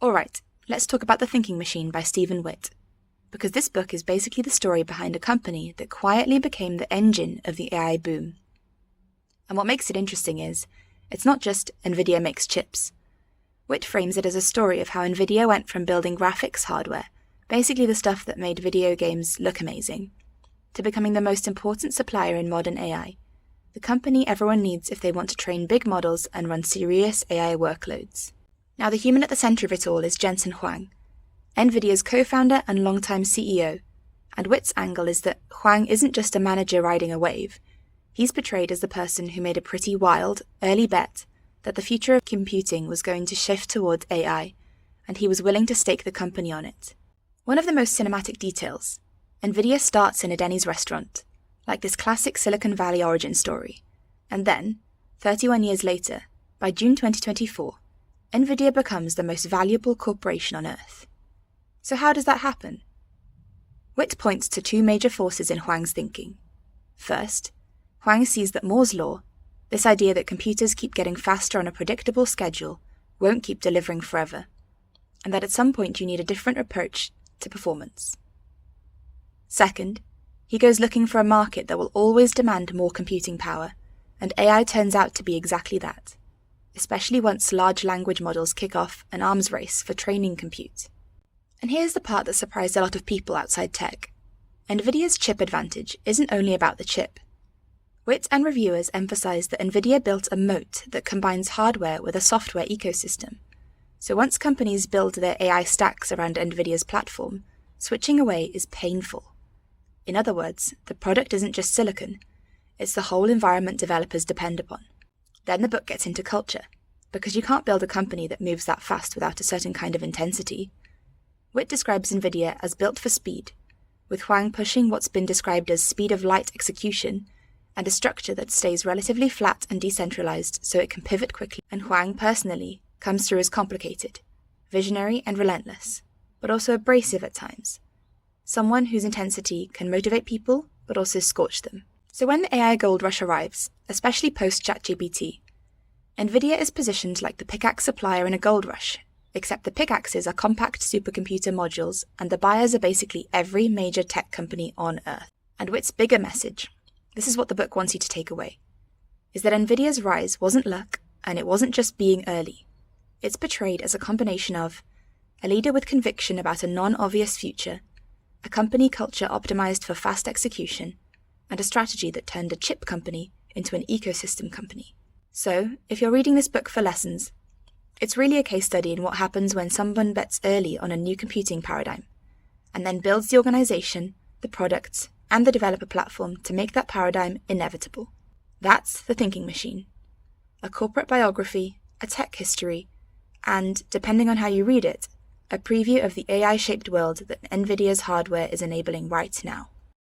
Alright, let's talk about The Thinking Machine by Stephen Witt, because this book is basically the story behind a company that quietly became the engine of the AI boom. And what makes it interesting is, it's not just Nvidia makes chips. Witt frames it as a story of how Nvidia went from building graphics hardware, basically the stuff that made video games look amazing, to becoming the most important supplier in modern AI, the company everyone needs if they want to train big models and run serious AI workloads. Now, the human at the center of it all is Jensen Huang, Nvidia's co-founder and longtime CEO, and Witt's angle is that Huang isn't just a manager riding a wave. He's portrayed as the person who made a pretty wild, early bet that the future of computing was going to shift towards AI, and he was willing to stake the company on it. One of the most cinematic details, Nvidia starts in a Denny's restaurant, like this classic Silicon Valley origin story, and then, 31 years later, by June 2024, Nvidia becomes the most valuable corporation on Earth. So how does that happen? Witt points to two major forces in Huang's thinking. First, Huang sees that Moore's law, this idea that computers keep getting faster on a predictable schedule, won't keep delivering forever, and that at some point you need a different approach to performance. Second, he goes looking for a market that will always demand more computing power, and AI turns out to be exactly that, especially once large language models kick off an arms race for training compute. And here's the part that surprised a lot of people outside tech. Nvidia's chip advantage isn't only about the chip. Witt and reviewers emphasize that Nvidia built a moat that combines hardware with a software ecosystem. So once companies build their AI stacks around Nvidia's platform, switching away is painful. In other words, the product isn't just silicon, it's the whole environment developers depend upon. Then the book gets into culture, because you can't build a company that moves that fast without a certain kind of intensity. Witt describes Nvidia as built for speed, with Huang pushing what's been described as speed of light execution, and a structure that stays relatively flat and decentralized so it can pivot quickly. And Huang personally comes through as complicated, visionary and relentless, but also abrasive at times. Someone whose intensity can motivate people, but also scorch them. So when the AI gold rush arrives, especially post-ChatGPT, Nvidia is positioned like the pickaxe supplier in a gold rush, except the pickaxes are compact supercomputer modules and the buyers are basically every major tech company on Earth. And Witt's bigger message, this is what the book wants you to take away, is that Nvidia's rise wasn't luck and it wasn't just being early. It's portrayed as a combination of a leader with conviction about a non-obvious future, a company culture optimized for fast execution, and a strategy that turned a chip company into an ecosystem company. So, if you're reading this book for lessons, it's really a case study in what happens when someone bets early on a new computing paradigm, and then builds the organization, the products, and the developer platform to make that paradigm inevitable. That's The Thinking Machine. A corporate biography, a tech history, and, depending on how you read it, a preview of the AI-shaped world that Nvidia's hardware is enabling right now.